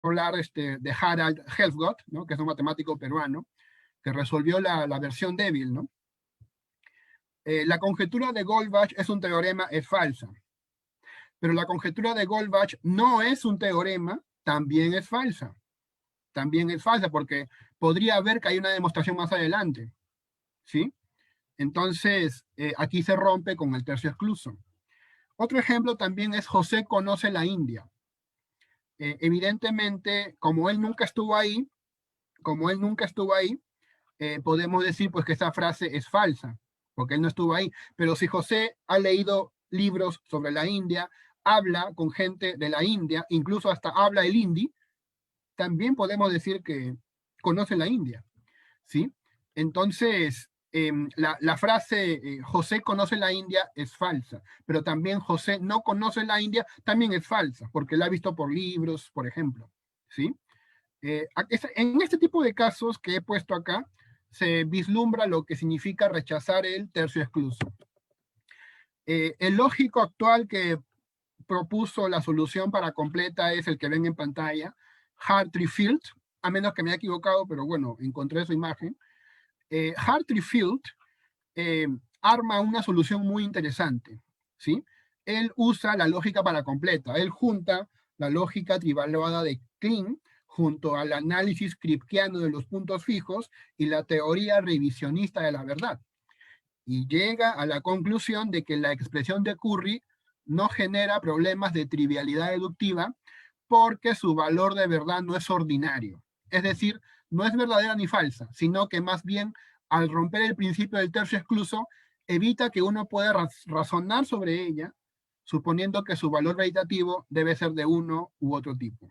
hablar de Harald Helfgott, ¿no? Que es un matemático peruano, que resolvió la versión débil, ¿no? La conjetura de Goldbach es un teorema, es falsa. Pero la conjetura de Goldbach no es un teorema, también es falsa. También es falsa porque podría haber que hay una demostración más adelante, ¿sí? Entonces, aquí se rompe con el tercio excluso. Otro ejemplo también es José conoce la India. Evidentemente, como él nunca estuvo ahí, podemos decir pues que esa frase es falsa, porque él no estuvo ahí. Pero si José ha leído libros sobre la India, habla con gente de la India, incluso hasta habla el hindi, también podemos decir que conoce la India, ¿sí? Entonces, la frase José conoce la India es falsa, pero también José no conoce la India también es falsa, porque la ha visto por libros, por ejemplo, ¿sí? En este tipo de casos que he puesto acá, se vislumbra lo que significa rechazar el tercio excluso. El lógico actual que propuso la solución para completa es el que ven en pantalla, Hartree-Field, a menos que me haya equivocado, pero bueno, encontré su imagen. Hartree-Field arma una solución muy interesante, ¿sí? Él usa la lógica para completa, él junta la lógica trivaluada de Klein junto al análisis kripkeano de los puntos fijos y la teoría revisionista de la verdad. Y llega a la conclusión de que la expresión de Curry no genera problemas de trivialidad deductiva porque su valor de verdad no es ordinario. Es decir, no es verdadera ni falsa, sino que más bien al romper el principio del tercio excluso, evita que uno pueda razonar sobre ella, suponiendo que su valor veritativo debe ser de uno u otro tipo.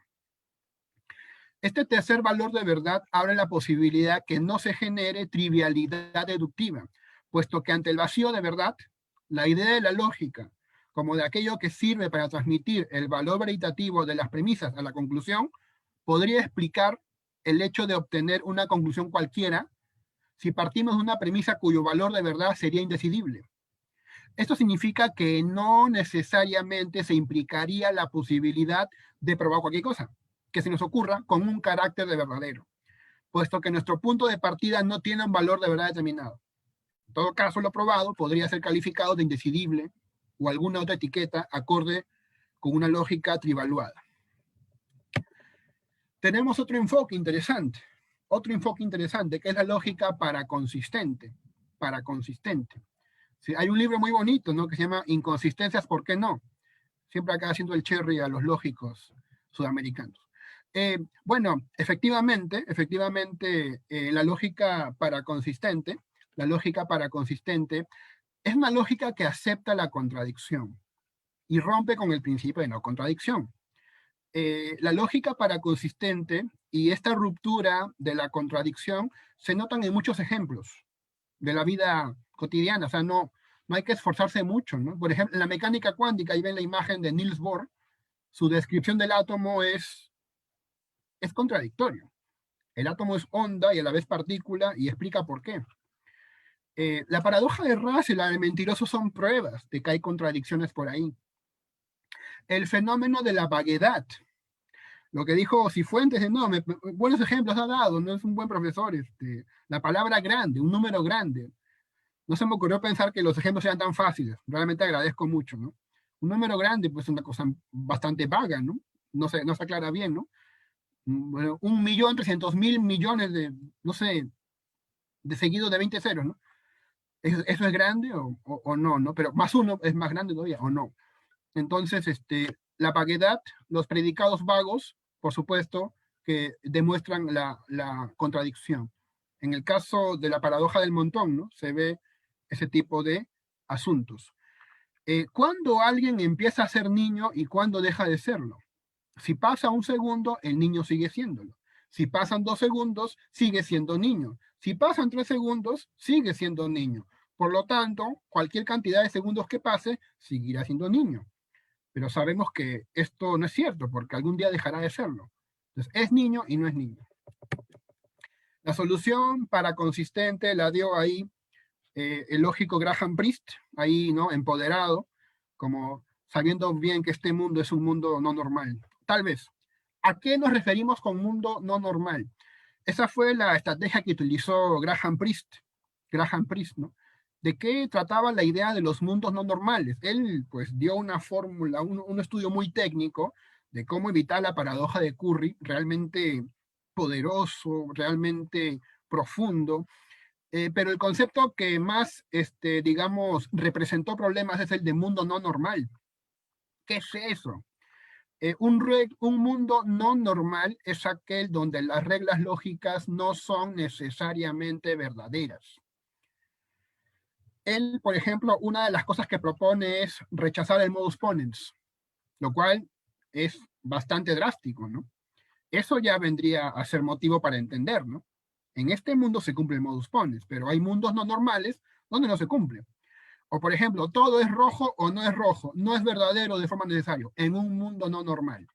Este tercer valor de verdad abre la posibilidad que no se genere trivialidad deductiva, puesto que ante el vacío de verdad, la idea de la lógica, como de aquello que sirve para transmitir el valor veritativo de las premisas a la conclusión, podría explicar el hecho de obtener una conclusión cualquiera si partimos de una premisa cuyo valor de verdad sería indecidible. Esto significa que no necesariamente se implicaría la posibilidad de probar cualquier cosa que se nos ocurra con un carácter de verdadero, puesto que nuestro punto de partida no tiene un valor de verdad determinado. En todo caso, lo probado podría ser calificado de indecidible o alguna otra etiqueta acorde con una lógica trivaluada. Tenemos otro enfoque interesante, que es la lógica paraconsistente. Paraconsistente. Sí, hay un libro muy bonito, ¿no? Que se llama Inconsistencias, ¿por qué no? Siempre acá haciendo el cherry a los lógicos sudamericanos. Bueno, efectivamente, la lógica paraconsistente es una lógica que acepta la contradicción y rompe con el principio de no contradicción. La lógica paraconsistente y esta ruptura de la contradicción se notan en muchos ejemplos de la vida cotidiana, o sea, no hay que esforzarse mucho, ¿no? Por ejemplo, en la mecánica cuántica, ahí ven la imagen de Niels Bohr, su descripción del átomo es contradictorio. El átomo es onda y a la vez partícula y explica por qué. La paradoja de Russell y la de mentiroso son pruebas de que hay contradicciones por ahí. El fenómeno de la vaguedad, lo que dijo Cifuentes, no, buenos ejemplos ha dado, no es un buen profesor, la palabra grande, un número grande. No se me ocurrió pensar que los ejemplos sean tan fáciles, realmente agradezco mucho, ¿no? Un número grande, pues es una cosa bastante vaga, ¿no? No se aclara bien, ¿no? Bueno, 1.300.000 millones de, no sé, de seguidos de 20 ceros, ¿no? ¿Eso es grande o no, no? Pero más uno es más grande todavía, ¿o no? Entonces, la vaguedad, los predicados vagos, por supuesto, que demuestran la contradicción. En el caso de la paradoja del montón, ¿no? Se ve ese tipo de asuntos. ¿Cuándo alguien empieza a ser niño y cuándo deja de serlo? Si pasa un segundo, el niño sigue siéndolo. Si pasan 2 segundos, sigue siendo niño. Si pasan 3 segundos, sigue siendo niño. Por lo tanto, cualquier cantidad de segundos que pase, seguirá siendo niño. Pero sabemos que esto no es cierto, porque algún día dejará de serlo. Entonces, es niño y no es niño. La solución para consistente la dio ahí el lógico Graham Priest, ahí, ¿no? Empoderado, como sabiendo bien que este mundo es un mundo no normal. Tal vez. ¿A qué nos referimos con mundo no normal? Esa fue la estrategia que utilizó Graham Priest, ¿no? ¿De qué trataba la idea de los mundos no normales? Él, pues, dio una fórmula, un estudio muy técnico de cómo evitar la paradoja de Curry, realmente poderoso, realmente profundo, pero el concepto que más, digamos, representó problemas es el de mundo no normal. ¿Qué es eso? Un mundo no normal es aquel donde las reglas lógicas no son necesariamente verdaderas. Él, por ejemplo, una de las cosas que propone es rechazar el modus ponens, lo cual es bastante drástico, ¿no? Eso ya vendría a ser motivo para entender, ¿no? En este mundo se cumple el modus ponens, pero hay mundos no normales donde no se cumple. O, por ejemplo, todo es rojo o no es rojo, no es verdadero de forma necesaria, en un mundo no normal.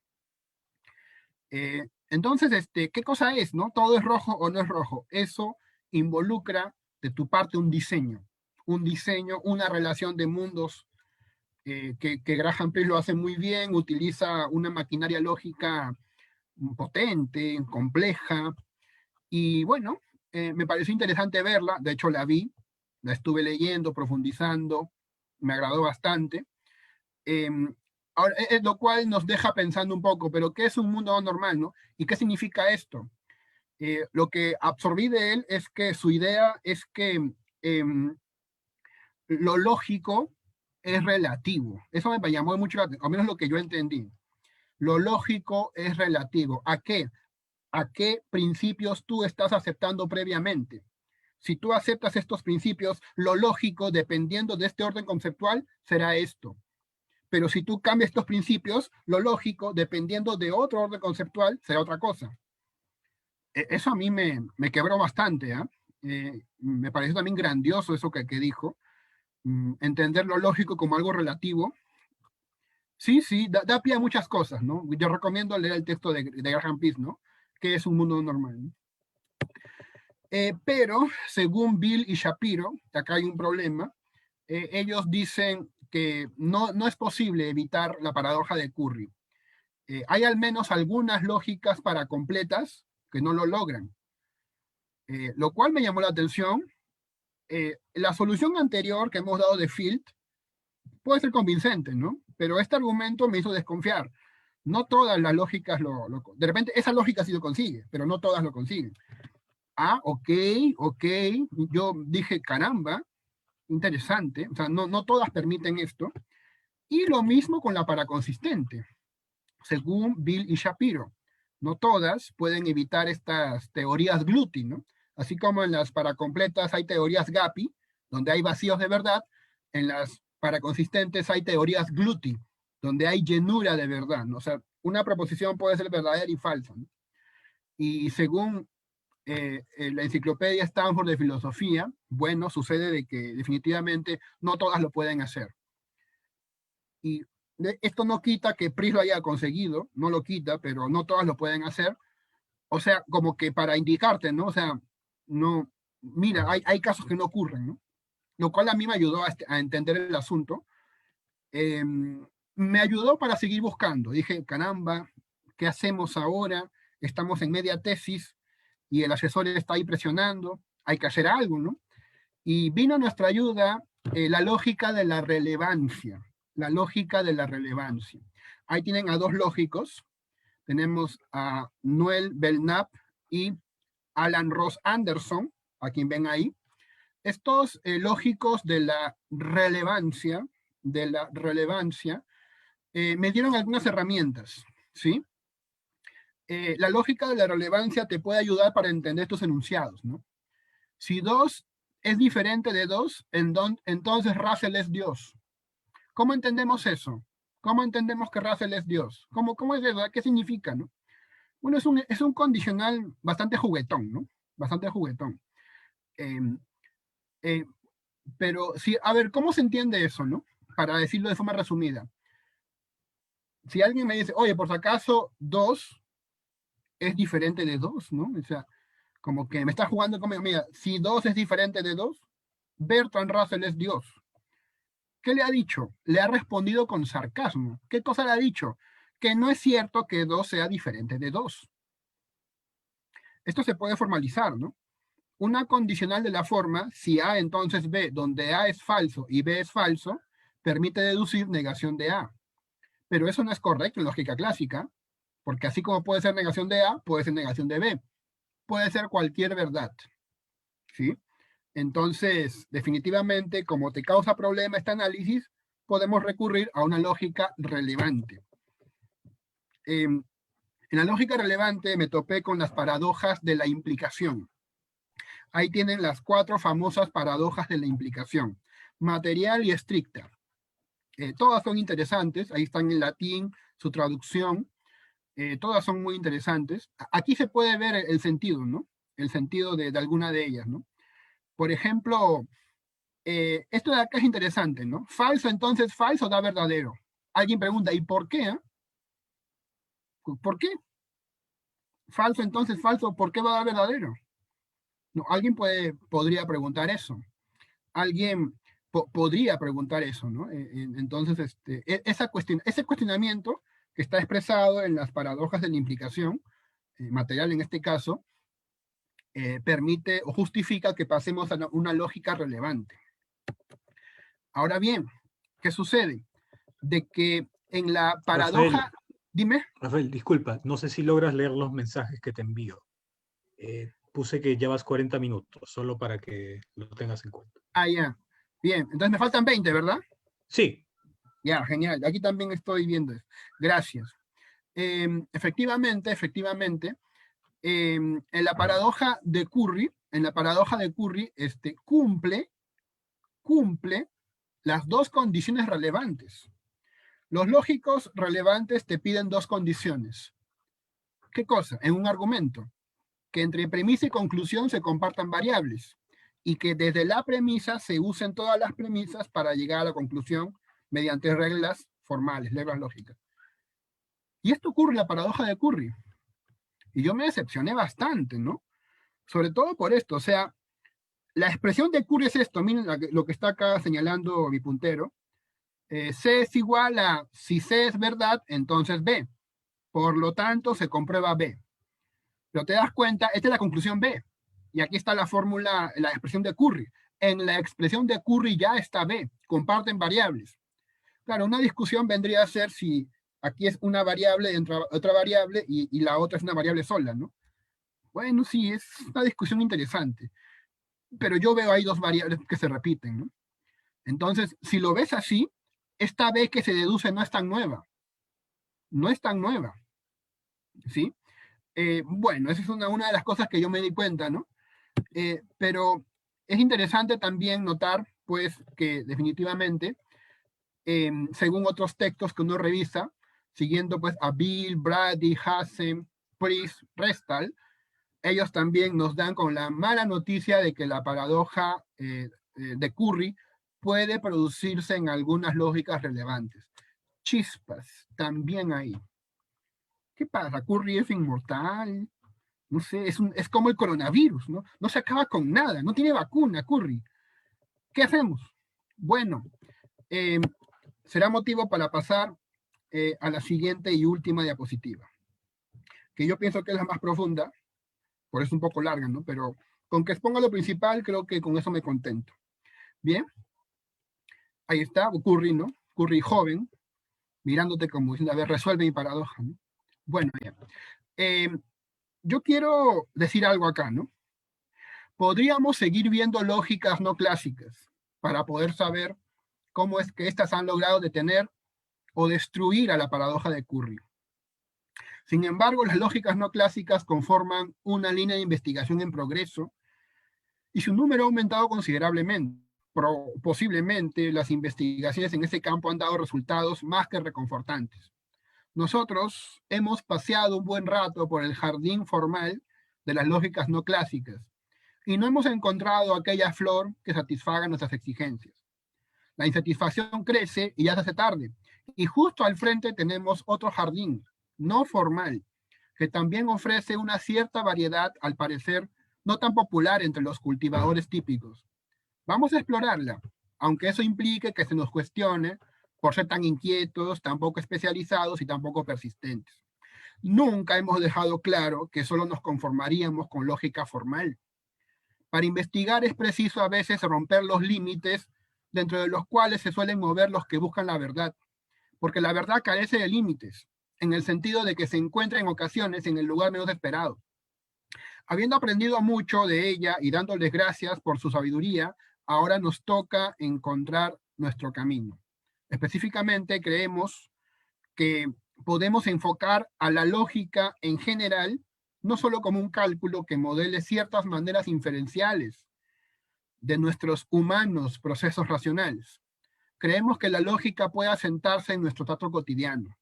Entonces, ¿qué cosa es, no? Todo es rojo o no es rojo. Eso involucra de tu parte un diseño, una relación de mundos que Graham Priest lo hace muy bien, utiliza una maquinaria lógica potente, compleja, y bueno, me pareció interesante verla, de hecho la vi, la estuve leyendo, profundizando, me agradó bastante. Eh, ahora, lo cual nos deja pensando un poco, pero ¿qué es un mundo normal, no? ¿Y qué significa esto? Lo que absorbí de él es que su idea es que lo lógico es relativo. Eso me llamó mucho la atención, al menos lo que yo entendí. Lo lógico es relativo. ¿A qué? ¿A qué principios tú estás aceptando previamente? Si tú aceptas estos principios, lo lógico, dependiendo de este orden conceptual, será esto. Pero si tú cambias estos principios, lo lógico, dependiendo de otro orden conceptual, será otra cosa. Eso a mí me quebró bastante. Me pareció también grandioso eso que dijo. Entender lo lógico como algo relativo. Sí, sí, da pie a muchas cosas, ¿no? Yo recomiendo leer el texto de Graham Peace, ¿no? Que es un mundo normal, ¿no? Pero, según Bill y Shapiro, acá hay un problema, ellos dicen que no es posible evitar la paradoja de Curry. Hay al menos algunas lógicas para completas que no lo logran, lo cual me llamó la atención. La solución anterior que hemos dado de Field puede ser convincente, ¿no? Pero este argumento me hizo desconfiar. No todas las lógicas de repente, esa lógica sí lo consigue, pero no todas lo consiguen. Ah, ok, yo dije, caramba, interesante, o sea, no todas permiten esto. Y lo mismo con la paraconsistente, según Bill y Shapiro. No todas pueden evitar estas teorías GLUTI, ¿no? Así como en las paracompletas hay teorías GAPI, donde hay vacíos de verdad, en las paraconsistentes hay teorías GLUTI, donde hay llenura de verdad, ¿no? O sea, una proposición puede ser verdadera y falsa, ¿no? Y según la enciclopedia Stanford de filosofía, bueno, sucede de que definitivamente no todas lo pueden hacer. Y esto no quita que PRIS lo haya conseguido, no lo quita, pero no todas lo pueden hacer. O sea, como que para indicarte, ¿no? O sea, no, mira, hay casos que no ocurren, ¿no? Lo cual a mí me ayudó a entender el asunto. Me ayudó para seguir buscando. Dije, caramba, ¿qué hacemos ahora? Estamos en media tesis y el asesor está ahí presionando, hay que hacer algo, ¿no? Y vino a nuestra ayuda la lógica de la relevancia, la lógica de la relevancia. Ahí tienen a dos lógicos, tenemos a Noel Belknap y Alan Ross Anderson, a quien ven ahí. Estos lógicos de la relevancia, me dieron algunas herramientas, ¿sí? La lógica de la relevancia te puede ayudar para entender tus enunciados, ¿no? Si 2 es diferente de 2, entonces Russell es Dios. ¿Cómo entendemos eso? ¿Cómo entendemos que Russell es Dios? ¿Cómo es eso? ¿Qué significa, no? Bueno, es un condicional bastante juguetón, ¿no? Bastante juguetón. Eh, eh, pero, sí, a ver, ¿cómo se entiende eso, no? Para decirlo de forma resumida. Si alguien me dice, oye, por si acaso 2 es diferente de 2, ¿no? O sea, como que me está jugando conmigo, mira, si 2 es diferente de 2, Bertrand Russell es Dios. ¿Qué le ha dicho? Le ha respondido con sarcasmo. ¿Qué cosa le ha dicho? que no es cierto que 2 sea diferente de 2. Esto se puede formalizar, ¿no? Una condicional de la forma, si A entonces B, donde A es falso y B es falso, permite deducir negación de A. Pero eso no es correcto en lógica clásica, porque así como puede ser negación de A, puede ser negación de B. Puede ser cualquier verdad, ¿sí? Entonces, definitivamente, como te causa problema este análisis, podemos recurrir a una lógica relevante. En la lógica relevante me topé con las paradojas de la implicación. Ahí tienen las 4 famosas paradojas de la implicación, material y estricta. Todas son interesantes, ahí están en latín, su traducción, todas son muy interesantes. Aquí se puede ver el sentido, ¿no? El sentido de alguna de ellas, ¿no? Por ejemplo, esto de acá es interesante, ¿no? Falso, entonces falso da verdadero. Alguien pregunta, ¿y por qué? ¿Por qué? Falso, entonces falso, ¿por qué va a dar verdadero? No, alguien podría preguntar eso. Alguien podría preguntar eso, ¿no? Entonces, ese cuestionamiento que está expresado en las paradojas de la implicación, material en este caso, permite o justifica que pasemos a una lógica relevante. Ahora bien, ¿qué sucede? De que en la paradoja... Rafael, Dime. Rafael, disculpa, no sé si logras leer los mensajes que te envío. Puse que llevas 40 minutos, solo para que lo tengas en cuenta. Ah, ya. Bien, entonces me faltan 20, ¿verdad? Sí. Ya, genial. Aquí también estoy viendo eso. Gracias. Efectivamente, en la paradoja de Curry, cumple las 2 condiciones relevantes. Los lógicos relevantes te piden 2 condiciones. ¿Qué cosa? En un argumento. Que entre premisa y conclusión se compartan variables y que desde la premisa se usen todas las premisas para llegar a la conclusión mediante reglas formales, reglas lógicas. Y esto ocurre en la paradoja de Curry. Y yo me decepcioné bastante, ¿no? Sobre todo por esto, o sea, la expresión de Curry es esto, miren lo que está acá señalando mi puntero. C es igual a, si C es verdad, entonces B. Por lo tanto, se comprueba B. Pero te das cuenta, esta es la conclusión B. Y aquí está la fórmula, la expresión de Curry. En la expresión de Curry ya está B, comparten variables. Claro, una discusión vendría a ser si aquí es una variable entre otra variable y la otra es una variable sola, ¿no? Bueno, sí, es una discusión interesante. Pero yo veo ahí 2 variables que se repiten, ¿no? Entonces, si lo ves así, esta B que se deduce no es tan nueva. No es tan nueva, ¿sí? Bueno, esa es una de las cosas que yo me di cuenta, ¿no? Pero es interesante también notar, pues, que definitivamente, según otros textos que uno revisa, siguiendo pues a Bill, Brady, Hassen, Priest, Restal, ellos también nos dan con la mala noticia de que la paradoja de Curry puede producirse en algunas lógicas relevantes. Chispas, también ahí. ¿Qué pasa? Curry es inmortal, no sé, es como el coronavirus, ¿no? No se acaba con nada, no tiene vacuna, Curry. ¿Qué hacemos? Bueno, eh, será motivo para pasar a la siguiente y última diapositiva, que yo pienso que es la más profunda, por eso un poco larga, ¿no? Pero con que exponga lo principal, creo que con eso me contento. Bien, ahí está, Curry, ¿no? Curry joven, mirándote como diciendo, a ver, resuelve mi paradoja, ¿no? Bueno, bien. Yo quiero decir algo acá, ¿no? Podríamos seguir viendo lógicas no clásicas para poder saber cómo es que éstas han logrado detener o destruir a la paradoja de Curry. Sin embargo, las lógicas no clásicas conforman una línea de investigación en progreso y su número ha aumentado considerablemente. Posiblemente las investigaciones en ese campo han dado resultados más que reconfortantes. Nosotros hemos paseado un buen rato por el jardín formal de las lógicas no clásicas y no hemos encontrado aquella flor que satisfaga nuestras exigencias. La insatisfacción crece y ya se hace tarde. Y justo al frente tenemos otro jardín, no formal, que también ofrece una cierta variedad, al parecer, no tan popular entre los cultivadores típicos. Vamos a explorarla, aunque eso implique que se nos cuestione por ser tan inquietos, tan poco especializados y tan poco persistentes. Nunca hemos dejado claro que solo nos conformaríamos con lógica formal. Para investigar es preciso a veces romper los límites dentro de los cuales se suelen mover los que buscan la verdad, porque la verdad carece de límites, en el sentido de que se encuentra en ocasiones en el lugar menos esperado. Habiendo aprendido mucho de ella y dándoles gracias por su sabiduría, ahora nos toca encontrar nuestro camino. Específicamente, creemos que podemos enfocar a la lógica en general, no solo como un cálculo que modele ciertas maneras inferenciales de nuestros humanos procesos racionales. Creemos que la lógica puede asentarse en nuestro trato cotidiano.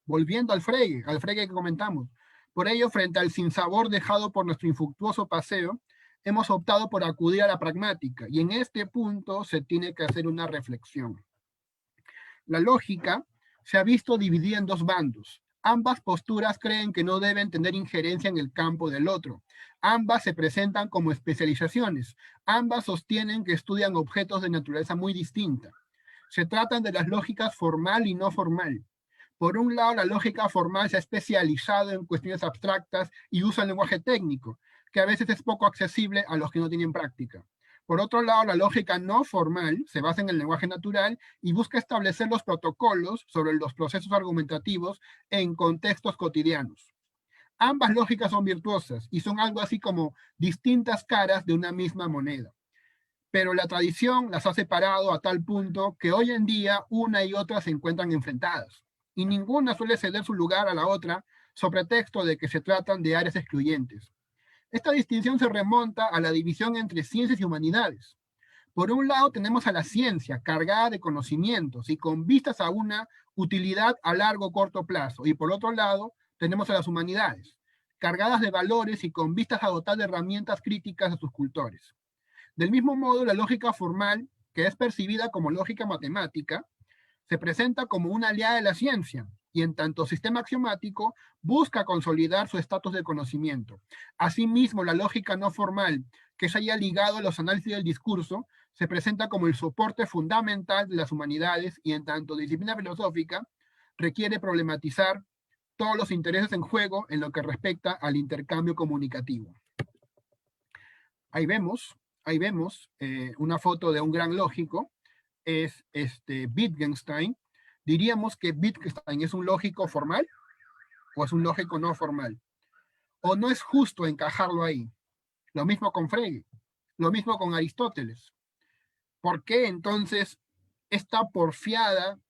Volviendo al fregue que comentamos. Por ello, frente al sinsabor dejado por nuestro infructuoso paseo, hemos optado por acudir a la pragmática, y en este punto se tiene que hacer una reflexión. La lógica se ha visto dividida en dos bandos. Ambas posturas creen que no deben tener injerencia en el campo del otro. Ambas se presentan como especializaciones. Ambas sostienen que estudian objetos de naturaleza muy distinta. Se tratan de las lógicas formal y no formal. Por un lado, la lógica formal se ha especializado en cuestiones abstractas y usa el lenguaje técnico, que a veces es poco accesible a los que no tienen práctica. Por otro lado, la lógica no formal se basa en el lenguaje natural y busca establecer los protocolos sobre los procesos argumentativos en contextos cotidianos. Ambas lógicas son virtuosas y son algo así como distintas caras de una misma moneda. Pero la tradición las ha separado a tal punto que hoy en día una y otra se encuentran enfrentadas, y ninguna suele ceder su lugar a la otra sobre pretexto de que se tratan de áreas excluyentes. Esta distinción se remonta a la división entre ciencias y humanidades. Por un lado tenemos a la ciencia, cargada de conocimientos y con vistas a una utilidad a largo o corto plazo, y por otro lado tenemos a las humanidades, cargadas de valores y con vistas a dotar de herramientas críticas a sus cultores. Del mismo modo, la lógica formal, que es percibida como lógica matemática, se presenta como una aliada de la ciencia y en tanto sistema axiomático busca consolidar su estatus de conocimiento. Asimismo, la lógica no formal, que se haya ligado a los análisis del discurso, se presenta como el soporte fundamental de las humanidades y en tanto disciplina filosófica requiere problematizar todos los intereses en juego en lo que respecta al intercambio comunicativo. Ahí vemos una foto de un gran lógico, es Wittgenstein. Diríamos que Wittgenstein es un lógico formal o es un lógico no formal. O no es justo encajarlo ahí. Lo mismo con Frege, lo mismo con Aristóteles. ¿Por qué entonces esta porfiada,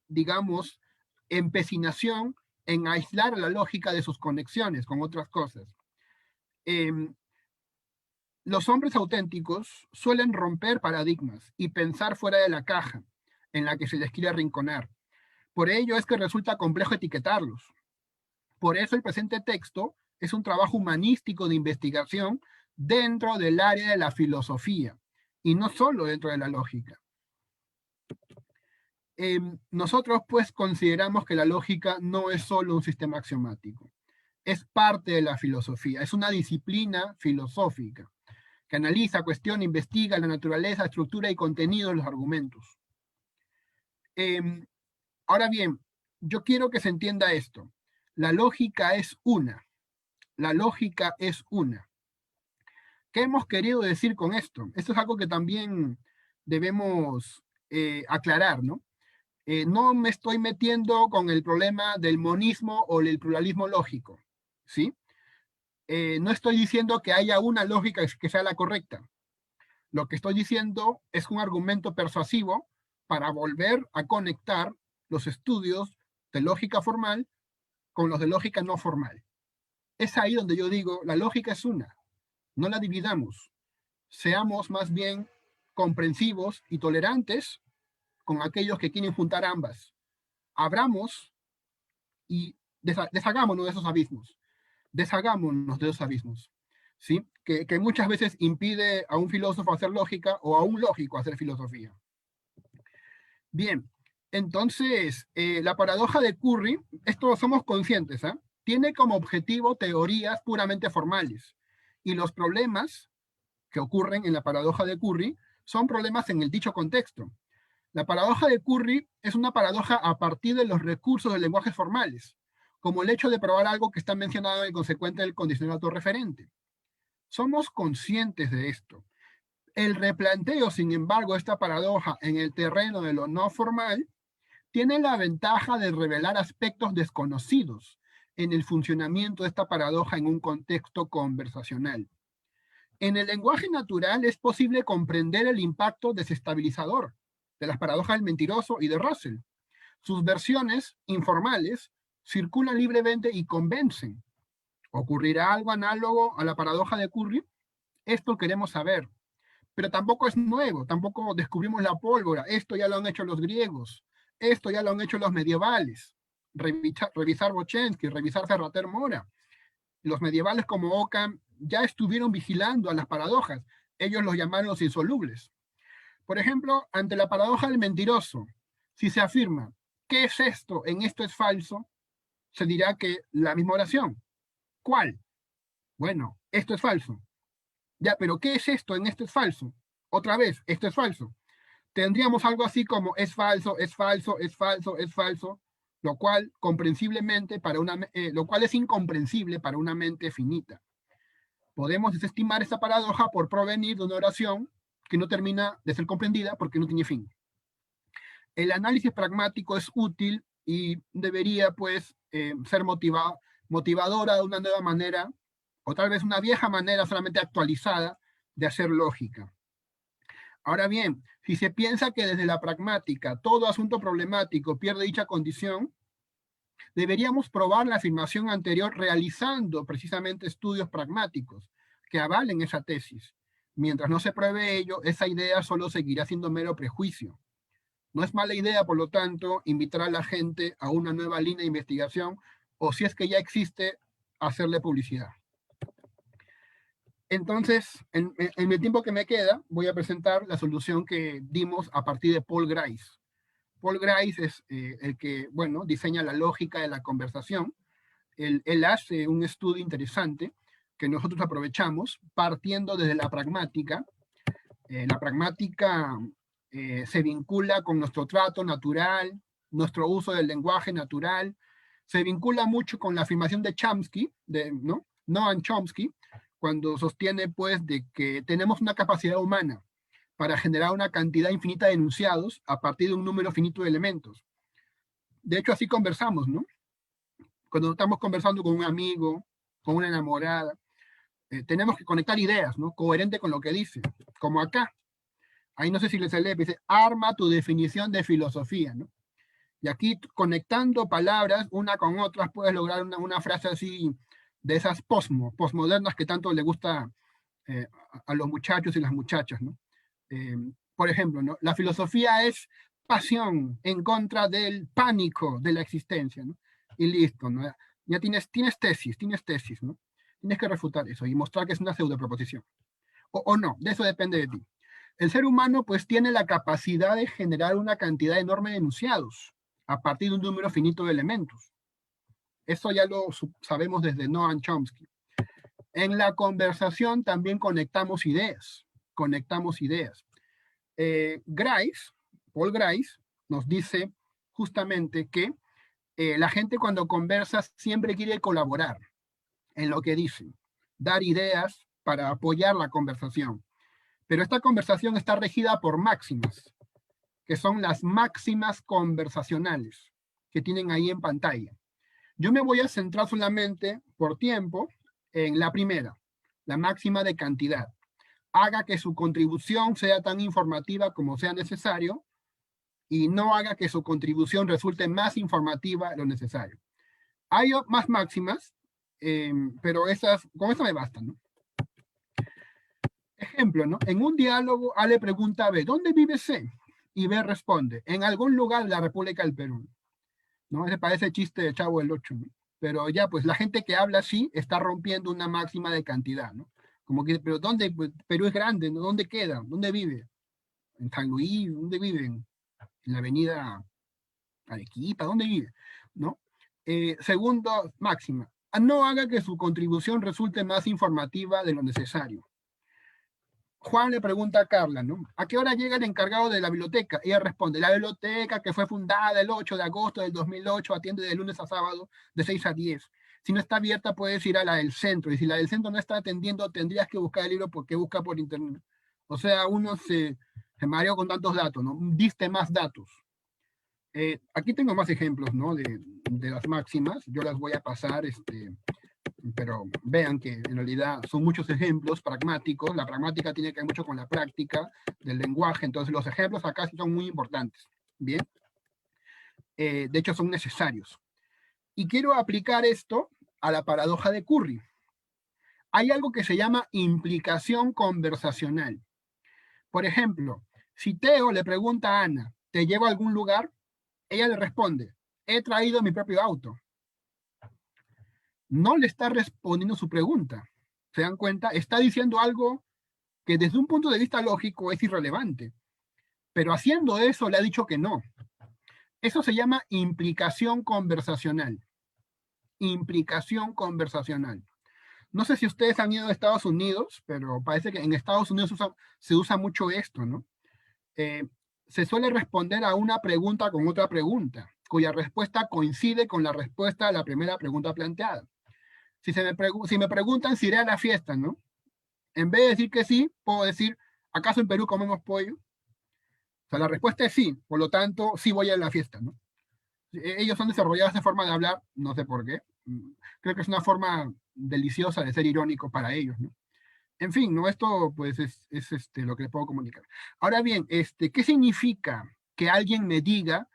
digamos, empecinación en aislar la lógica de sus conexiones con otras cosas? Los hombres auténticos suelen romper paradigmas y pensar fuera de la caja en la que se les quiere arrinconar. Por ello es que resulta complejo etiquetarlos. Por eso el presente texto es un trabajo humanístico de investigación dentro del área de la filosofía y no solo dentro de la lógica. Nosotros pues consideramos que la lógica no es solo un sistema axiomático, es parte de la filosofía, es una disciplina filosófica que analiza, cuestiona, investiga la naturaleza, estructura y contenido de los argumentos. Ahora bien, yo quiero que se entienda esto. La lógica es una. La lógica es una. ¿Qué hemos querido decir con esto? Esto es algo que también debemos aclarar, ¿no? No me estoy metiendo con el problema del monismo o el pluralismo lógico, ¿sí? No estoy diciendo que haya una lógica que sea la correcta. Lo que estoy diciendo es un argumento persuasivo para volver a conectar los estudios de lógica formal con los de lógica no formal. Es ahí donde yo digo, la lógica es una, no la dividamos. Seamos más bien comprensivos y tolerantes con aquellos que quieren juntar ambas. Abramos y deshagámonos de esos abismos. Deshagámonos de esos abismos, ¿sí? Que muchas veces impide a un filósofo hacer lógica o a un lógico hacer filosofía. Bien, entonces, la paradoja de Curry, esto somos conscientes, ¿eh? Tiene como objetivo teorías puramente formales y los problemas que ocurren en la paradoja de Curry son problemas en el dicho contexto. La paradoja de Curry es una paradoja a partir de los recursos de lenguajes formales, como el hecho de probar algo que está mencionado en el consecuente del condicional autorreferente. Somos conscientes de esto. El replanteo, sin embargo, de esta paradoja en el terreno de lo no formal, tiene la ventaja de revelar aspectos desconocidos en el funcionamiento de esta paradoja en un contexto conversacional. En el lenguaje natural es posible comprender el impacto desestabilizador de las paradojas del mentiroso y de Russell. Sus versiones informales circulan libremente y convencen. ¿Ocurrirá algo análogo a la paradoja de Curry? Esto queremos saber. Pero tampoco es nuevo, tampoco descubrimos la pólvora. Esto ya lo han hecho los griegos, esto ya lo han hecho los medievales. Revisar Bochensky, revisar Serrater Mora. Los medievales como Occam ya estuvieron vigilando a las paradojas. Ellos los llamaron los insolubles. Por ejemplo, ante la paradoja del mentiroso, si se afirma, ¿qué es esto? En esto es falso, se dirá que la misma oración. ¿Cuál? Bueno, esto es falso. Ya, pero ¿qué es esto? En esto es falso. Otra vez, esto es falso. Tendríamos algo así como es falso, es falso, es falso, es falso, lo cual comprensiblemente lo cual es incomprensible para una mente finita. Podemos desestimar esta paradoja por provenir de una oración que no termina de ser comprendida porque no tiene fin. El análisis pragmático es útil y debería, pues, ser motivadora de una nueva manera, o tal vez una vieja manera solamente actualizada de hacer lógica. Ahora bien, si se piensa que desde la pragmática todo asunto problemático pierde dicha condición, deberíamos probar la afirmación anterior realizando precisamente estudios pragmáticos que avalen esa tesis. Mientras no se pruebe ello, esa idea solo seguirá siendo mero prejuicio. No es mala idea, por lo tanto, invitar a la gente a una nueva línea de investigación o, si es que ya existe, hacerle publicidad. Entonces, en el tiempo que me queda, voy a presentar la solución que dimos a partir de Paul Grice. Paul Grice es el que, bueno, diseña la lógica de la conversación. Él hace un estudio interesante que nosotros aprovechamos partiendo desde la pragmática. La pragmática se vincula con nuestro trato natural, nuestro uso del lenguaje natural, se vincula mucho con la afirmación de Chomsky, Noam Chomsky, cuando sostiene pues de que tenemos una capacidad humana para generar una cantidad infinita de enunciados a partir de un número finito de elementos. De hecho, así conversamos, ¿no? Cuando estamos conversando con un amigo, con una enamorada, tenemos que conectar ideas, ¿no? Coherente con lo que dice, como acá. Ahí no sé si les lee, dice, arma tu definición de filosofía, ¿no? Y aquí, conectando palabras una con otras, puedes lograr una frase así, de esas posmodernas que tanto le gusta a los muchachos y las muchachas, ¿no? Por ejemplo, ¿no? La filosofía es pasión en contra del pánico de la existencia, ¿no? Y listo, ¿no? Ya tienes tesis, ¿no? Tienes que refutar eso y mostrar que es una pseudoproposición. O no, de eso depende de ti. El ser humano pues tiene la capacidad de generar una cantidad enorme de enunciados a partir de un número finito de elementos. Eso ya lo sabemos desde Noam Chomsky. En la conversación también conectamos ideas. Paul Grice, nos dice justamente que la gente cuando conversa siempre quiere colaborar en lo que dice, dar ideas para apoyar la conversación. Pero esta conversación está regida por máximas, que son las máximas conversacionales que tienen ahí en pantalla. Yo me voy a centrar solamente por tiempo en la primera, la máxima de cantidad. Haga que su contribución sea tan informativa como sea necesario y no haga que su contribución resulte más informativa de lo necesario. Hay más máximas, pero con eso me bastan, ¿no? Ejemplo, ¿no? En un diálogo, A le pregunta a B, ¿dónde vive C? Y B responde, en algún lugar de la República del Perú. ¿No? Ese parece chiste de Chavo el 8, ¿no? Pero ya, pues la gente que habla así está rompiendo una máxima de cantidad, ¿no? Como que, pero ¿dónde? Pues, Perú es grande, ¿no? ¿Dónde queda? ¿Dónde vive? ¿En San Luis? ¿Dónde vive? En la avenida Arequipa, ¿dónde vive? ¿No? Segundo, máxima. No haga que su contribución resulte más informativa de lo necesario. Juan le pregunta a Carla, ¿no? ¿A qué hora llega el encargado de la biblioteca? Ella responde, la biblioteca que fue fundada el 8 de agosto del 2008 atiende de lunes a sábado de 6 a 10. Si no está abierta, puedes ir a la del centro. Y si la del centro no está atendiendo, tendrías que buscar el libro porque busca por internet. O sea, uno se mareó con tantos datos, ¿no? Diste más datos. Aquí tengo más ejemplos, ¿no? De las máximas. Yo las voy a pasar, pero vean que en realidad son muchos ejemplos pragmáticos. La pragmática tiene que ver mucho con la práctica del lenguaje. Entonces, los ejemplos acá sí son muy importantes. Bien. De hecho, son necesarios. Y quiero aplicar esto a la paradoja de Curry. Hay algo que se llama implicación conversacional. Por ejemplo, si Teo le pregunta a Ana, ¿te llevo a algún lugar? Ella le responde, he traído mi propio auto. No le está respondiendo su pregunta. ¿Se dan cuenta? Está diciendo algo que desde un punto de vista lógico es irrelevante. Pero haciendo eso le ha dicho que no. Eso se llama implicación conversacional. Implicación conversacional. No sé si ustedes han ido a Estados Unidos, pero parece que en Estados Unidos se usa mucho esto, ¿no? Se suele responder a una pregunta con otra pregunta, cuya respuesta coincide con la respuesta a la primera pregunta planteada. Si me preguntan si iré a la fiesta, ¿no? En vez de decir que sí, puedo decir, ¿acaso en Perú comemos pollo? O sea, la respuesta es sí, por lo tanto, sí voy a la fiesta, ¿no? Ellos han desarrollado esa forma de hablar, no sé por qué. Creo que es una forma deliciosa de ser irónico para ellos, ¿no? En fin, ¿no? Esto pues es lo que les puedo comunicar. Ahora bien, ¿qué significa que alguien me diga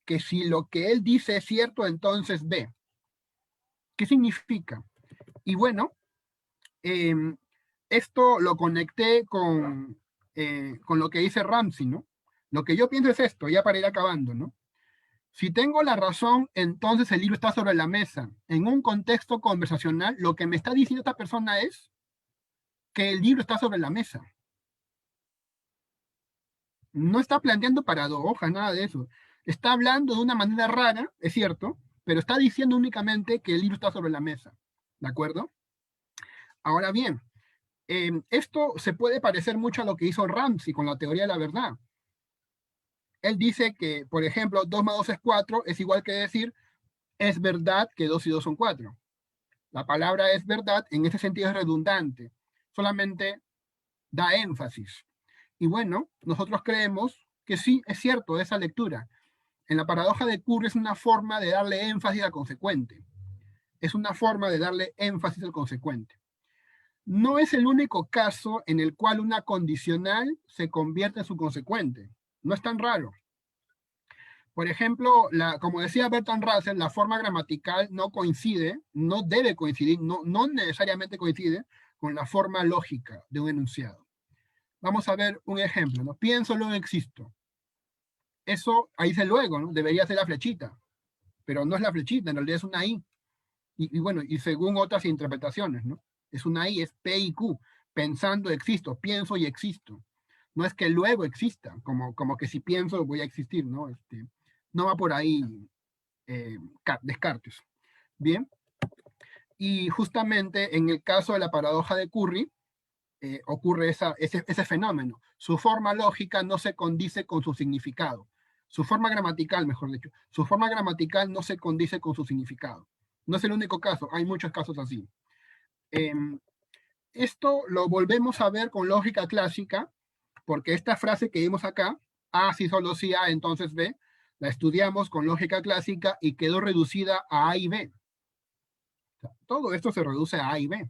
que si lo que él dice es cierto, entonces ve? ¿Qué significa? Y bueno, esto lo conecté con lo que dice Ramsey, ¿no? Lo que yo pienso es esto, ya para ir acabando, ¿no? Si tengo la razón, entonces el libro está sobre la mesa. En un contexto conversacional, lo que me está diciendo esta persona es que el libro está sobre la mesa. No está planteando paradojas, nada de eso. Está hablando de una manera rara, es cierto, pero está diciendo únicamente que el libro está sobre la mesa. ¿De acuerdo? Ahora bien, esto se puede parecer mucho a lo que hizo Ramsey con la teoría de la verdad. Él dice que, por ejemplo, 2 más 2 es 4, es igual que decir, es verdad que 2 y 2 son 4. La palabra es verdad, en ese sentido es redundante, solamente da énfasis. Y bueno, nosotros creemos que sí, es cierto esa lectura. En la paradoja de Curry es una forma de darle énfasis al consecuente. Es una forma de darle énfasis al consecuente. No es el único caso en el cual una condicional se convierte en su consecuente. No es tan raro. Por ejemplo, como decía Bertrand Russell, la forma gramatical no coincide, no debe coincidir, no necesariamente coincide con la forma lógica de un enunciado. Vamos a ver un ejemplo, ¿no? Pienso, luego existo. Eso, ahí dice luego, ¿no? Debería ser la flechita, pero no es la flechita, en realidad es una I. Y bueno, y según otras interpretaciones, ¿no? Es una I, es P y Q. Pensando existo, pienso y existo. No es que luego exista, como que si pienso voy a existir, ¿no? No va por ahí Descartes. Bien. Y justamente en el caso de la paradoja de Curry, ocurre ese fenómeno. Su forma lógica no se condice con su significado. Su forma gramatical, mejor dicho. Su forma gramatical no se condice con su significado. No es el único caso, hay muchos casos así. Esto lo volvemos a ver con lógica clásica, porque esta frase que vimos acá, A si solo si A, entonces B, la estudiamos con lógica clásica y quedó reducida a A y B. O sea, todo esto se reduce a A y B.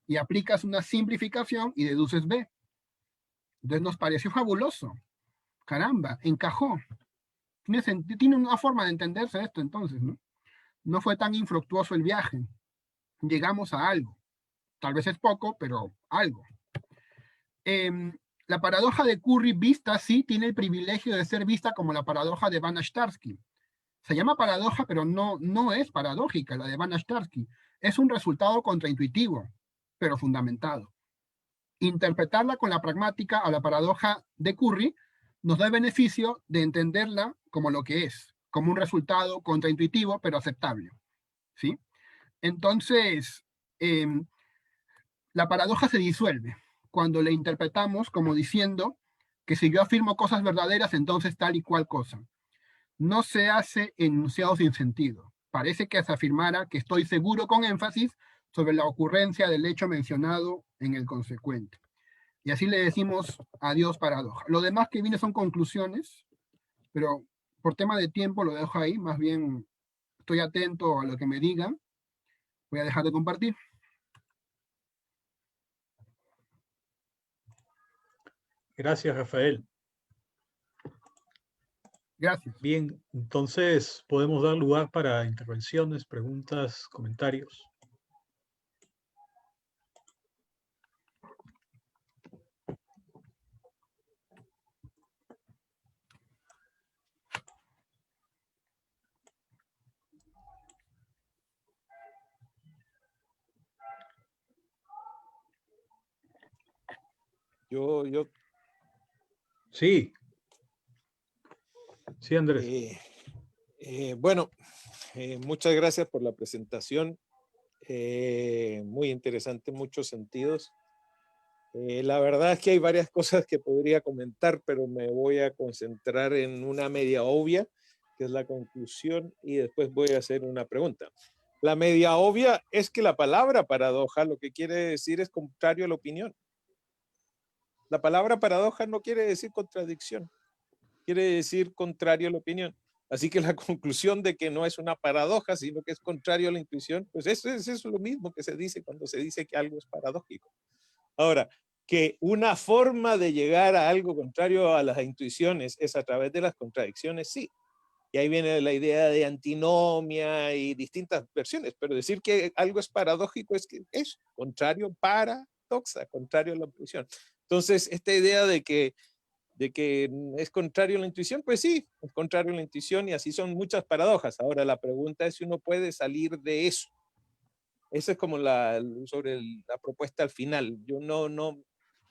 Y aplicas una simplificación y deduces B. Entonces nos pareció fabuloso. Caramba, encajó. Tiene una forma de entenderse esto entonces, ¿no? No fue tan infructuoso el viaje. Llegamos a algo. Tal vez es poco, pero algo. La paradoja de Curry vista sí tiene el privilegio de ser vista como la paradoja de Banach-Tarski. Se llama paradoja, pero no es paradójica la de Banach-Tarski. Es un resultado contraintuitivo, pero fundamentado. Interpretarla con la pragmática a la paradoja de Curry nos da el beneficio de entenderla como lo que es, como un resultado contraintuitivo, pero aceptable. ¿Sí? Entonces, la paradoja se disuelve. cuando le interpretamos como diciendo que si yo afirmo cosas verdaderas, entonces tal y cual cosa. No se hace enunciado sin sentido. Parece que se afirmara que estoy seguro con énfasis sobre la ocurrencia del hecho mencionado en el consecuente. Y así le decimos adiós paradoja. Lo demás que viene son conclusiones, pero por tema de tiempo lo dejo ahí, más bien estoy atento a lo que me digan. Voy a dejar de compartir. Gracias, Rafael. Gracias. Bien, entonces podemos dar lugar para intervenciones, preguntas, comentarios. Yo. Sí. Sí, Andrés. Bueno, muchas gracias por la presentación. Muy interesante en muchos sentidos. La verdad es que hay varias cosas que podría comentar, pero me voy a concentrar en una media obvia, que es la conclusión, y después voy a hacer una pregunta. La media obvia es que la palabra paradoja lo que quiere decir es contrario a la opinión. La palabra paradoja no quiere decir contradicción, quiere decir contrario a la opinión. Así que la conclusión de que no es una paradoja, sino que es contrario a la intuición, pues eso es lo mismo que se dice cuando se dice que algo es paradójico. Ahora, que una forma de llegar a algo contrario a las intuiciones es a través de las contradicciones, sí. Y ahí viene la idea de antinomia y distintas versiones, pero decir que algo es paradójico es que es contrario, paradoxa, contrario a la intuición. Entonces, esta idea de que es contrario a la intuición, pues sí, es contrario a la intuición y así son muchas paradojas. Ahora, la pregunta es si uno puede salir de eso. Esa es como sobre la propuesta al final. Yo no,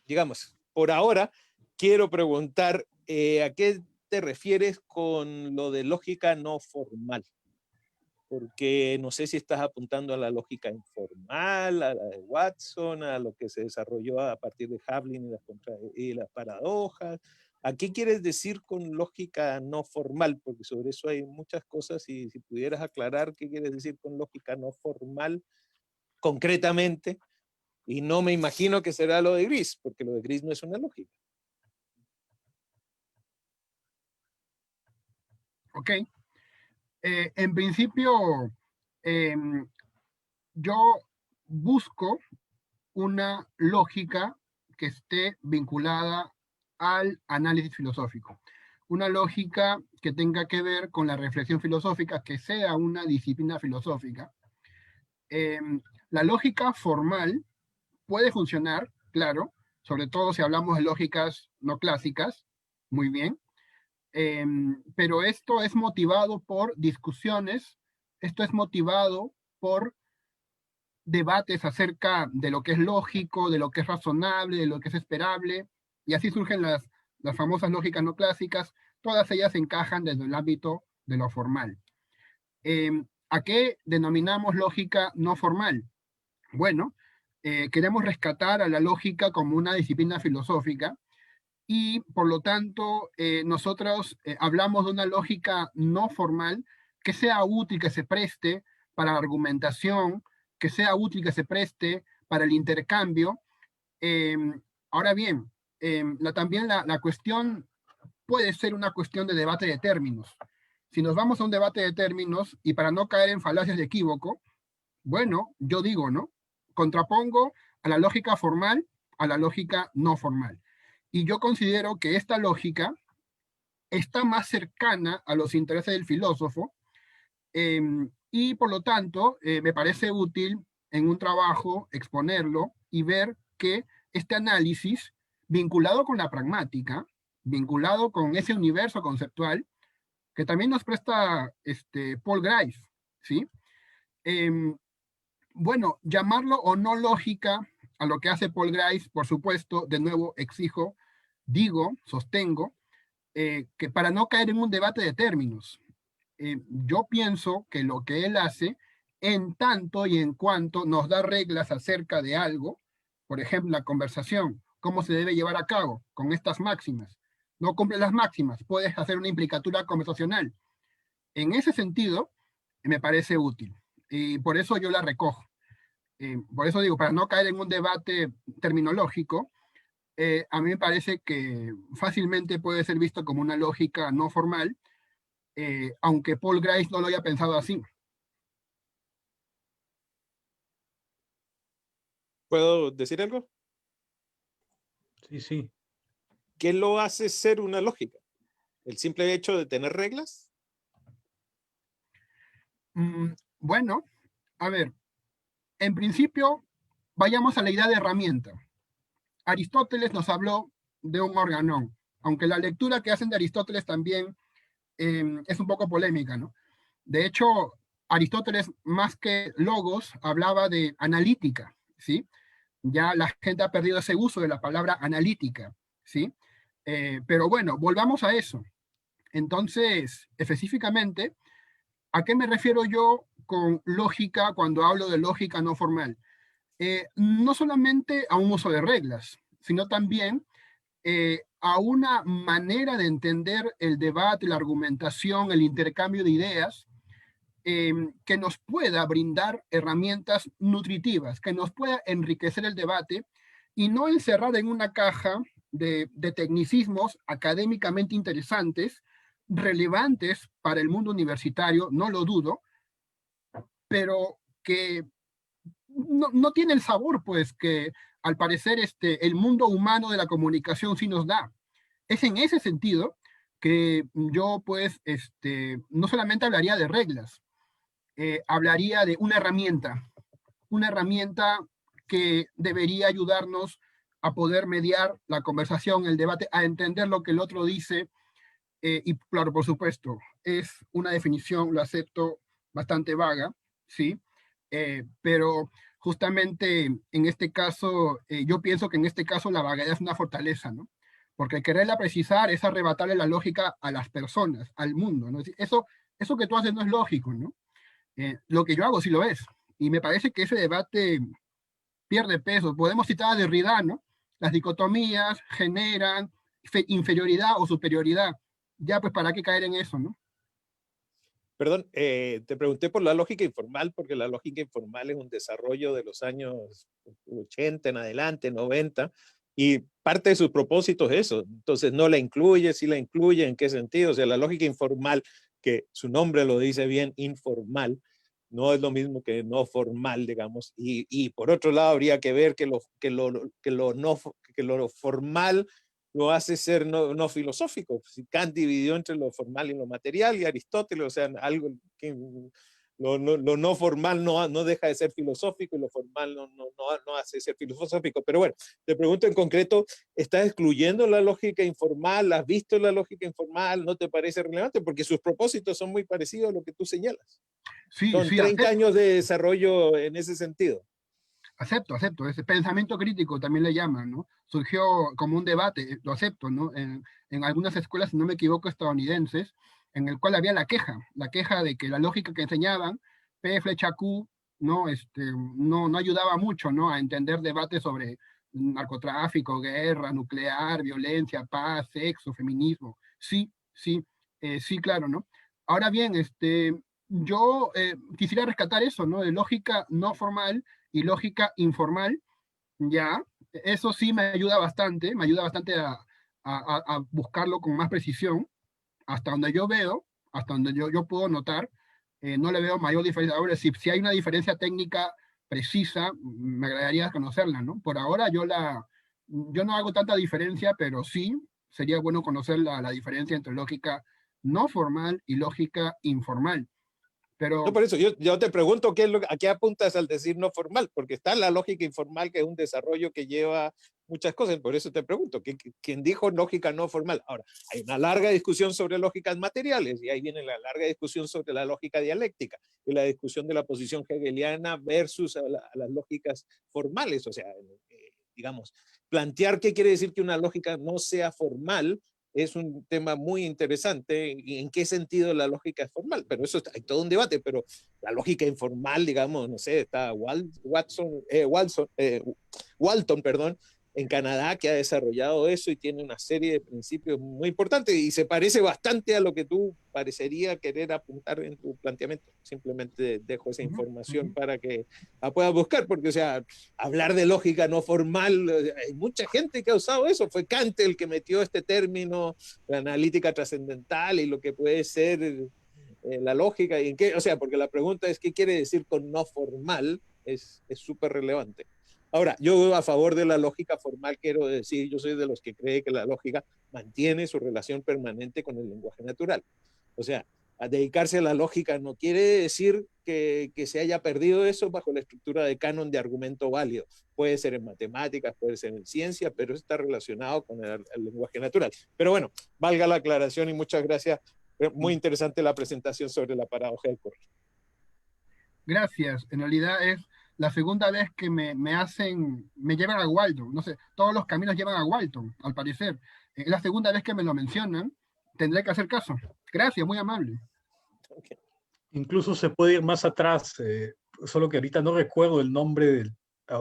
digamos, por ahora quiero preguntar ¿a qué te refieres con lo de lógica no formal? Porque no sé si estás apuntando a la lógica informal, a la de Watson, a lo que se desarrolló a partir de Havlin y las paradojas. ¿A qué quieres decir con lógica no formal? Porque sobre eso hay muchas cosas y si pudieras aclarar qué quieres decir con lógica no formal concretamente, y no me imagino que será lo de Gris, porque lo de Gris no es una lógica. Ok. En principio, yo busco una lógica que esté vinculada al análisis filosófico. Una lógica que tenga que ver con la reflexión filosófica, que sea una disciplina filosófica. La lógica formal puede funcionar, claro, sobre todo si hablamos de lógicas no clásicas, muy bien, pero esto es motivado por discusiones, esto es motivado por debates acerca de lo que es lógico, de lo que es razonable, de lo que es esperable, y así surgen las famosas lógicas no clásicas, todas ellas encajan desde el ámbito de lo formal. ¿A qué denominamos lógica no formal? Bueno, queremos rescatar a la lógica como una disciplina filosófica y por lo tanto nosotros hablamos de una lógica no formal que sea útil, que se preste para la argumentación, que sea útil, que se preste para el intercambio. Eh, Ahora bien, también la cuestión puede ser una cuestión de debate de términos. Si nos vamos a un debate de términos y para no caer en falacias de equívoco, bueno, yo digo, ¿no? Contrapongo a la lógica formal a la lógica no formal. Y yo considero que esta lógica está más cercana a los intereses del filósofo y por lo tanto me parece útil en un trabajo exponerlo y ver que este análisis vinculado con la pragmática, vinculado con ese universo conceptual, que también nos presta Paul Grice, ¿sí? Bueno, llamarlo o no lógica a lo que hace Paul Grice, por supuesto, de nuevo exijo, digo, sostengo, que para no caer en un debate de términos, yo pienso que lo que él hace, en tanto y en cuanto nos da reglas acerca de algo, por ejemplo, la conversación, cómo se debe llevar a cabo con estas máximas. No cumples las máximas, puedes hacer una implicatura conversacional. En ese sentido, me parece útil. Y por eso yo la recojo. Por eso digo, para no caer en un debate terminológico, a mí me parece que fácilmente puede ser visto como una lógica no formal, aunque Paul Grice no lo haya pensado así. ¿Puedo decir algo? Sí, sí. ¿Qué lo hace ser una lógica? ¿El simple hecho de tener reglas? Bueno, a ver, en principio, vayamos a la idea de herramienta. Aristóteles nos habló de un organón, aunque la lectura que hacen de Aristóteles también es un poco polémica, ¿no? De hecho, Aristóteles, más que logos, hablaba de analítica, ¿sí? Ya la gente ha perdido ese uso de la palabra analítica, ¿sí? Pero bueno, volvamos a eso. Entonces, específicamente, ¿a qué me refiero yo con lógica cuando hablo de lógica no formal? No solamente a un uso de reglas, sino también a una manera de entender el debate, la argumentación, el intercambio de ideas, que nos pueda brindar herramientas nutritivas, que nos pueda enriquecer el debate y no encerrar en una caja de tecnicismos académicamente interesantes, relevantes para el mundo universitario, no lo dudo, pero que no tiene el sabor, pues, que al parecer el mundo humano de la comunicación sí nos da. Es en ese sentido que yo, pues, no solamente hablaría de reglas, hablaría de una herramienta que debería ayudarnos a poder mediar la conversación, el debate, a entender lo que el otro dice. Y claro, por supuesto, es una definición, lo acepto, bastante vaga, ¿sí? Pero justamente en este caso, yo pienso que en este caso la vaguedad es una fortaleza, ¿no? Porque el quererla precisar es arrebatarle la lógica a las personas, al mundo, ¿no? Es decir, eso que tú haces no es lógico, ¿no? Lo que yo hago sí lo es. Y me parece que ese debate pierde peso. Podemos citar a Derrida, ¿no? Las dicotomías generan inferioridad o superioridad. Ya, pues, ¿para qué caer en eso, no? Perdón, te pregunté por la lógica informal, porque la lógica informal es un desarrollo de los años 80 en adelante, 90, y parte de sus propósitos es eso. Entonces, no la incluye, sí la incluye, ¿en qué sentido? O sea, la lógica informal, que su nombre lo dice bien, informal, no es lo mismo que no formal, digamos. Y por otro lado, habría que ver que lo formal lo hace ser no filosófico. Si Kant dividió entre lo formal y lo material, y Aristóteles, o sea, algo que lo no formal no deja de ser filosófico y lo formal no hace ser filosófico. Pero bueno, te pregunto en concreto, ¿estás excluyendo la lógica informal? ¿Has visto la lógica informal? ¿No te parece relevante? Porque sus propósitos son muy parecidos a lo que tú señalas. Sí, Son sí, 30 acepto, años de desarrollo en ese sentido. acepto. Ese pensamiento crítico también le llaman, ¿no? Surgió como un debate, lo acepto, ¿no? En algunas escuelas, si no me equivoco, estadounidenses, en el cual había la queja de que la lógica que enseñaban, P flecha Q, ¿no? No ayudaba mucho, ¿no? A entender debates sobre narcotráfico, guerra, nuclear, violencia, paz, sexo, feminismo. Sí, claro, ¿no? Ahora bien, yo quisiera rescatar eso, ¿no? De lógica no formal y lógica informal, ya, eso sí me ayuda bastante a buscarlo con más precisión, hasta donde yo veo, hasta donde yo puedo notar, no le veo mayor diferencia. Ahora, si hay una diferencia técnica precisa, me agradaría conocerla, ¿no? Por ahora yo no hago tanta diferencia, pero sí sería bueno conocer la diferencia entre lógica no formal y lógica informal. No, Pero por eso yo te pregunto a qué apuntas al decir no formal, porque está la lógica informal, que es un desarrollo que lleva muchas cosas. Por eso te pregunto, ¿quién dijo lógica no formal? Ahora, hay una larga discusión sobre lógicas materiales, y ahí viene la larga discusión sobre la lógica dialéctica y la discusión de la posición hegeliana versus a las lógicas formales. O sea, digamos, plantear qué quiere decir que una lógica no sea formal es un tema muy interesante, y en qué sentido la lógica es formal, pero eso hay todo un debate. Pero la lógica informal, digamos, no sé, está Walton, perdón, en Canadá que ha desarrollado eso y tiene una serie de principios muy importantes y se parece bastante a lo que tú parecería querer apuntar en tu planteamiento. Simplemente dejo esa información para que la puedas buscar, porque, o sea, hablar de lógica no formal, hay mucha gente que ha usado eso. Fue Kant el que metió este término, la analítica trascendental y lo que puede ser la lógica y en qué, o sea, porque la pregunta es qué quiere decir con no formal, es súper relevante. Ahora, yo a favor de la lógica formal quiero decir, yo soy de los que cree que la lógica mantiene su relación permanente con el lenguaje natural. O sea, a dedicarse a la lógica no quiere decir que se haya perdido eso bajo la estructura de canon de argumento válido. Puede ser en matemáticas, puede ser en ciencia, pero está relacionado con el lenguaje natural. Pero bueno, valga la aclaración y muchas gracias. Muy interesante la presentación sobre la paradoja del correo. Gracias. En realidad es la segunda vez que me llevan a Walton. No sé, todos los caminos llevan a Walton, al parecer. Es la segunda vez que me lo mencionan. Tendré que hacer caso. Gracias, muy amable. Okay. Incluso se puede ir más atrás, solo que ahorita no recuerdo el nombre del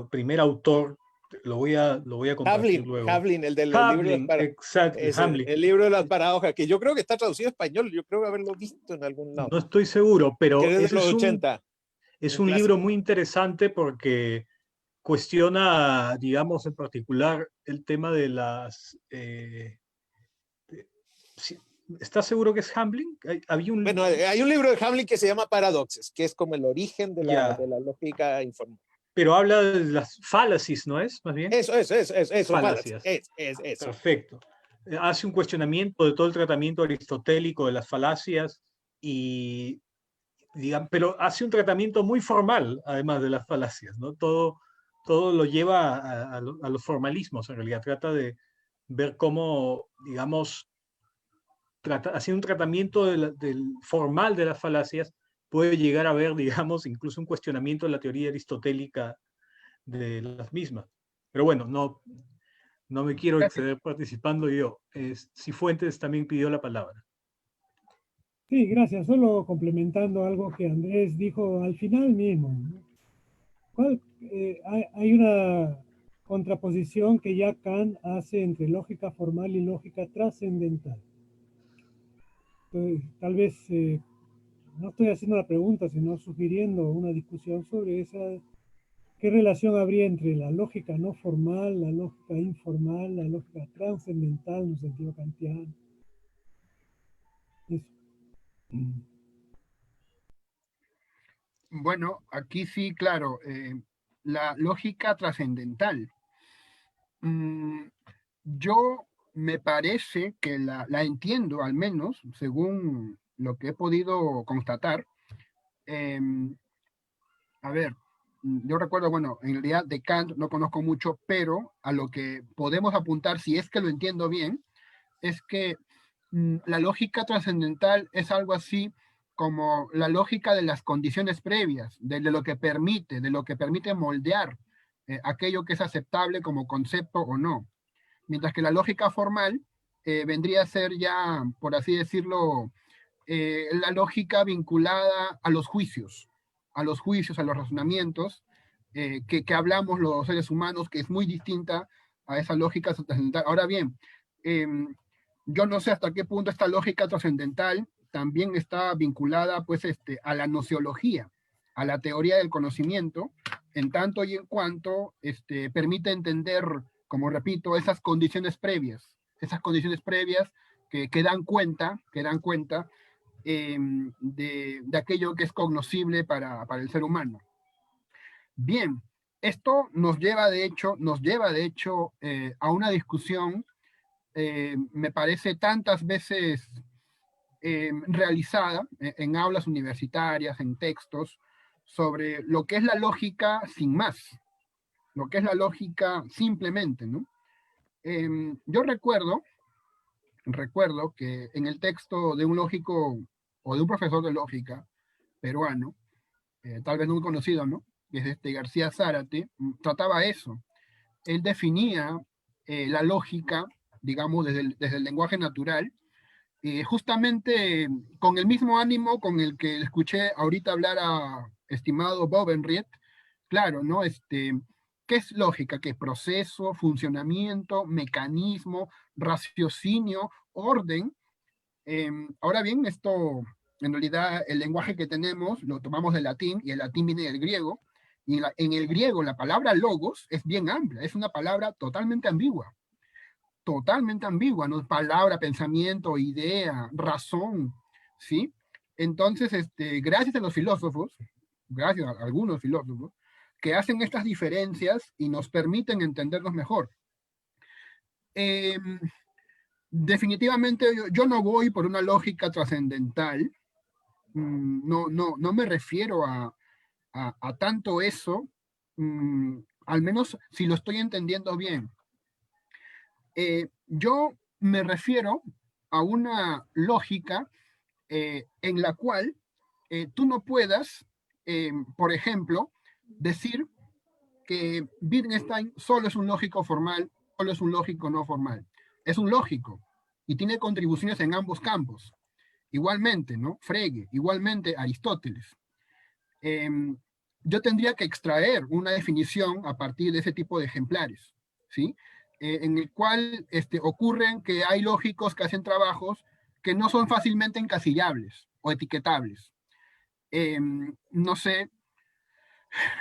primer autor. Lo voy a compartir luego. Havlin, el del Hamlin, libro de exacto, Hamlin. el libro de las paradojas, que yo creo que está traducido a español, yo creo haberlo visto en algún lado. No estoy seguro, pero que es de los 80. Es un libro muy interesante porque cuestiona, digamos, en particular el tema de las... ¿Estás seguro que es Hamlin? Bueno, hay un libro de Hamlin que se llama Paradoxes, que es como el origen de la lógica informal. Pero habla de las fallacies, ¿no es? Más bien. Eso. Falacias. Eso. Perfecto. Hace un cuestionamiento de todo el tratamiento aristotélico de las falacias y, digamos, pero hace un tratamiento muy formal, además de las falacias, ¿no? Todo lo lleva a los formalismos, en realidad. Trata de ver cómo, digamos, haciendo un tratamiento del formal de las falacias, puede llegar a ver, digamos, incluso un cuestionamiento de la teoría aristotélica de las mismas. Pero bueno, no me quiero exceder participando yo. Cifuentes también pidió la palabra. Sí, gracias. Solo complementando algo que Andrés dijo al final mismo. Hay una contraposición que ya Kant hace entre lógica formal y lógica trascendental. Tal vez no estoy haciendo la pregunta, sino sugiriendo una discusión sobre esa. ¿Qué relación habría entre la lógica no formal, la lógica informal, la lógica trascendental en un sentido kantiano? Eso. Bueno, aquí sí, claro, la lógica trascendental. Yo me parece que la entiendo, al menos, según lo que he podido constatar. A ver, yo recuerdo, bueno, en realidad de Kant no conozco mucho, pero a lo que podemos apuntar, si es que lo entiendo bien, es que la lógica trascendental es algo así como la lógica de las condiciones previas, de lo que permite moldear aquello que es aceptable como concepto o no. Mientras que la lógica formal vendría a ser ya, por así decirlo, la lógica vinculada a los juicios, a los razonamientos que hablamos los seres humanos, que es muy distinta a esa lógica trascendental. Ahora bien, yo no sé hasta qué punto esta lógica trascendental también está vinculada pues, a la nociología, a la teoría del conocimiento, en tanto y en cuanto permite entender, como repito, esas condiciones previas que dan cuenta de aquello que es cognoscible para el ser humano. Bien, esto nos lleva de hecho a una discusión, me parece tantas veces realizada en aulas universitarias, en textos, sobre lo que es la lógica sin más, lo que es la lógica simplemente, ¿no? Yo recuerdo que en el texto de un lógico o de un profesor de lógica peruano, tal vez muy conocido, ¿no? Que es García Zárate, trataba eso. Él definía la lógica, digamos, desde el lenguaje natural, justamente con el mismo ánimo con el que escuché ahorita hablar a estimado Bovenriet, claro, ¿no? ¿qué es lógica? ¿Qué? Proceso, funcionamiento, mecanismo, raciocinio, orden. Ahora bien, esto, en realidad, el lenguaje que tenemos lo tomamos del latín, y el latín viene del griego, y en el griego la palabra logos es bien amplia, es una palabra totalmente ambigua, ¿no? Palabra, pensamiento, idea, razón, ¿sí? Entonces, gracias a los filósofos, gracias a algunos filósofos, que hacen estas diferencias y nos permiten entendernos mejor. Definitivamente yo no voy por una lógica trascendental, no me refiero a tanto eso, al menos si lo estoy entendiendo bien. Yo me refiero a una lógica en la cual tú no puedas, por ejemplo, decir que Wittgenstein solo es un lógico formal, solo es un lógico no formal. Es un lógico y tiene contribuciones en ambos campos. Igualmente, ¿no? Frege, igualmente Aristóteles. Yo tendría que extraer una definición a partir de ese tipo de ejemplares, ¿sí? En el cual ocurren que hay lógicos que hacen trabajos que no son fácilmente encasillables o etiquetables. No sé,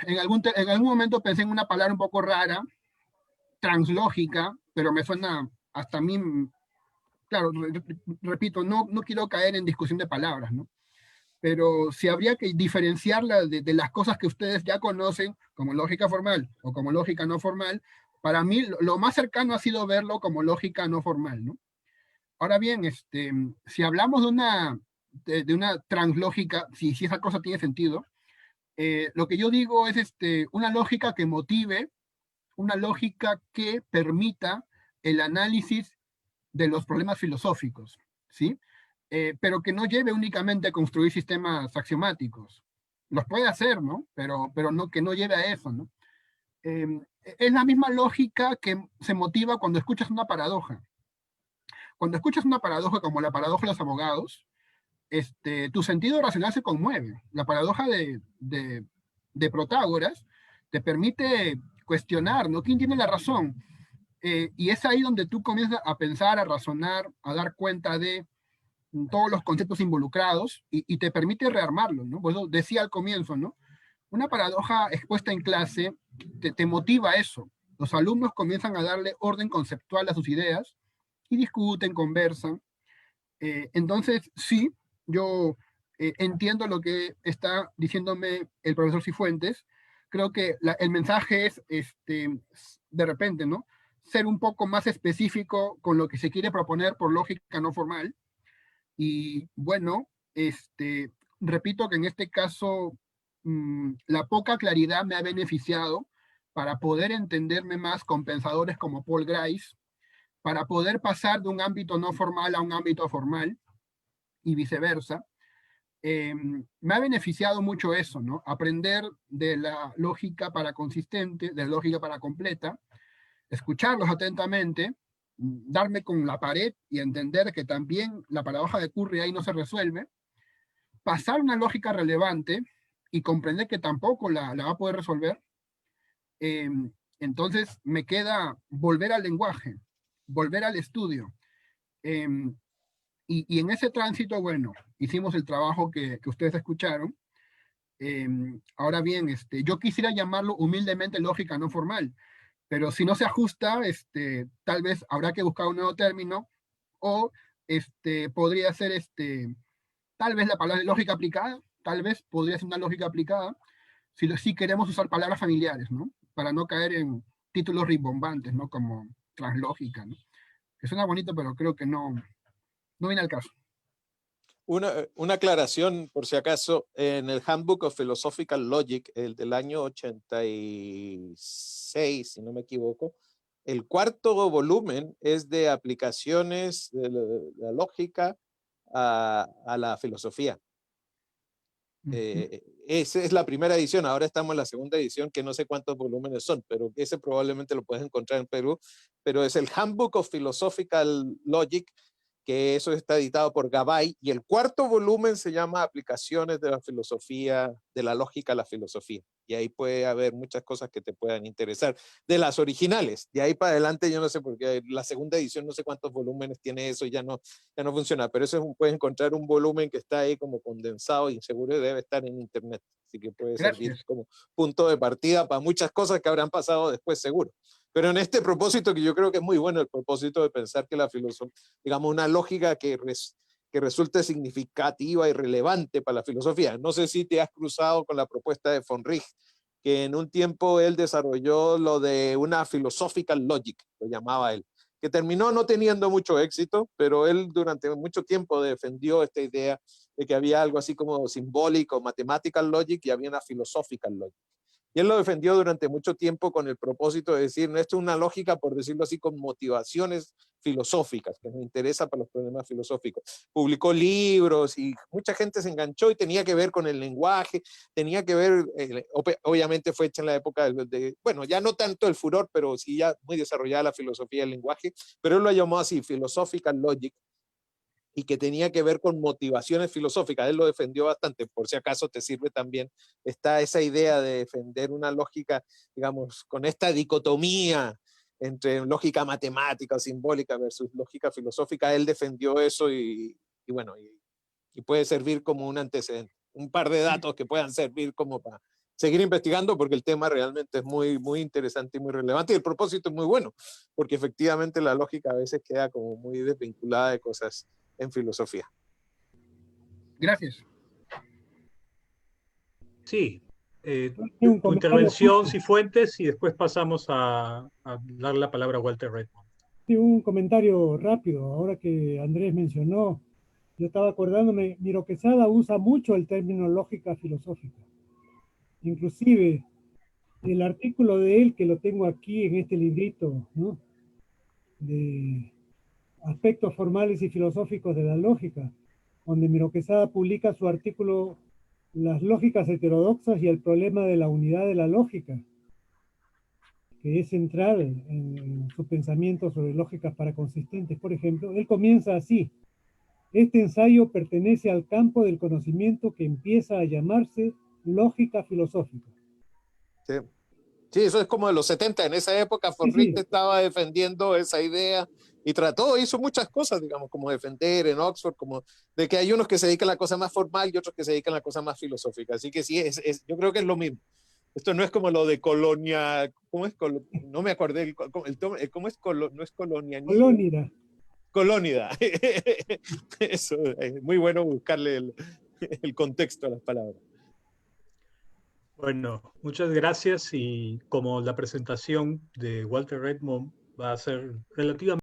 en algún momento pensé en una palabra un poco rara, translógica, pero me suena hasta a mí, claro, repito, no quiero caer en discusión de palabras, ¿no? Pero si habría que diferenciarla de las cosas que ustedes ya conocen como lógica formal o como lógica no formal, para mí lo más cercano ha sido verlo como lógica no formal, ¿no? Ahora bien, si hablamos de una translógica, si esa cosa tiene sentido, lo que yo digo es una lógica que motive, una lógica que permita el análisis de los problemas filosóficos, ¿sí? Pero que no lleve únicamente a construir sistemas axiomáticos. Los puede hacer, ¿no? Pero no, que no lleve a eso, ¿no? Es la misma lógica que se motiva cuando escuchas una paradoja. Cuando escuchas una paradoja como la paradoja de los abogados, tu sentido racional se conmueve. La paradoja de Protágoras te permite cuestionar, ¿no? ¿Quién tiene la razón? Y es ahí donde tú comienzas a pensar, a razonar, a dar cuenta de todos los conceptos involucrados y te permite rearmarlos, ¿no? Por eso decía al comienzo, ¿no? Una paradoja expuesta en clase te motiva a eso. Los alumnos comienzan a darle orden conceptual a sus ideas y discuten, conversan. Entonces, sí, yo entiendo lo que está diciéndome el profesor Cifuentes. Creo que el mensaje es, de repente, ¿no? Ser un poco más específico con lo que se quiere proponer por lógica no formal. Y bueno, repito que en este caso la poca claridad me ha beneficiado para poder entenderme más con pensadores como Paul Grice, para poder pasar de un ámbito no formal a un ámbito formal y viceversa. Me ha beneficiado mucho eso, ¿no? Aprender de la lógica para consistente, de la lógica para completa, escucharlos atentamente, darme con la pared y entender que también la paradoja de Curry ahí no se resuelve, pasar una lógica relevante y comprender que tampoco la va a poder resolver. Entonces me queda volver al lenguaje, volver al estudio. Y en ese tránsito, bueno, hicimos el trabajo que ustedes escucharon. Ahora bien, yo quisiera llamarlo humildemente lógica no formal, pero si no se ajusta, tal vez habrá que buscar un nuevo término, o podría ser, tal vez la palabra lógica aplicada, tal vez podría ser una lógica aplicada, si queremos usar palabras familiares, ¿no? Para no caer en títulos rimbombantes, ¿no? Como translógica, ¿no? Que suena bonito, pero creo que no viene al caso. Una aclaración, por si acaso, en el Handbook of Philosophical Logic, el del año 86, si no me equivoco, el cuarto volumen es de aplicaciones de la lógica a la filosofía. Esa es la primera edición, ahora estamos en la segunda edición, que no sé cuántos volúmenes son, pero ese probablemente lo puedes encontrar en Perú, pero es el Handbook of Philosophical Logic, que eso está editado por Gabay, y el cuarto volumen se llama Aplicaciones de la filosofía, de la lógica a la filosofía. y ahí puede haber muchas cosas que te puedan interesar, de las originales. De ahí para adelante yo no sé, porque la segunda edición no sé cuántos volúmenes tiene eso, y ya no funciona, pero eso puedes encontrar un volumen que está ahí como condensado y seguro debe estar en internet, así que puede servir Gracias. como punto de partida para muchas cosas que habrán pasado después seguro. Pero en este propósito, que yo creo que es muy bueno, el propósito de pensar que la filosofía, digamos, una lógica que resulte significativa y relevante para la filosofía. No sé si te has cruzado con la propuesta de von Wrigh, que en un tiempo él desarrolló lo de una philosophical logic, lo llamaba él, que terminó no teniendo mucho éxito, pero él durante mucho tiempo defendió esta idea de que había algo así como simbólico, mathematical logic, y había una philosophical logic. Y él lo defendió durante mucho tiempo con el propósito de decir, no, esto es una lógica, por decirlo así, con motivaciones filosóficas, que nos interesa para los problemas filosóficos. Publicó libros y mucha gente se enganchó, y tenía que ver con el lenguaje, tenía que ver, obviamente fue hecha en la época bueno, ya no tanto el furor, pero sí ya muy desarrollada la filosofía del lenguaje, pero él lo llamó así, philosophical logic, y que tenía que ver con motivaciones filosóficas. Él lo defendió bastante, por si acaso te sirve también. Está esa idea de defender una lógica, digamos, con esta dicotomía entre lógica matemática o simbólica versus lógica filosófica. Él defendió eso bueno, y puede servir como un antecedente. Un par de datos que puedan servir como para seguir investigando, porque el tema realmente es muy, muy interesante y muy relevante, y el propósito es muy bueno, porque efectivamente la lógica a veces queda como muy desvinculada de cosas en filosofía. Gracias. Sí, Un tu comentario intervención, justo. Cifuentes, y después pasamos a dar la palabra a Walter Redmond. Sí, un comentario rápido. Ahora que Andrés mencionó, yo estaba acordándome, Miro Quesada usa mucho el término lógica filosófica. Inclusive, el artículo de él, que lo tengo aquí en este librito, ¿no?, de aspectos formales y filosóficos de la lógica, donde Miro Quesada publica su artículo Las lógicas heterodoxas y el problema de la unidad de la lógica, que es central en su pensamiento sobre lógicas paraconsistentes. Por ejemplo, él comienza así: este ensayo pertenece al campo del conocimiento que empieza a llamarse lógica filosófica. Sí. Sí, eso es como de los 70. En esa época, von Wrigh Sí. estaba defendiendo esa idea y hizo muchas cosas, digamos, como defender en Oxford, como de que hay unos que se dedican a la cosa más formal y otros que se dedican a la cosa más filosófica. Así que sí, yo creo que es lo mismo. Esto no es como lo de colonia, ¿cómo es? No me acordé, ¿cómo es? No es colonialismo. Colónida. Colónida. Eso, es muy bueno buscarle el contexto a las palabras. Bueno, muchas gracias, y como la presentación de Walter Redmond va a ser relativamente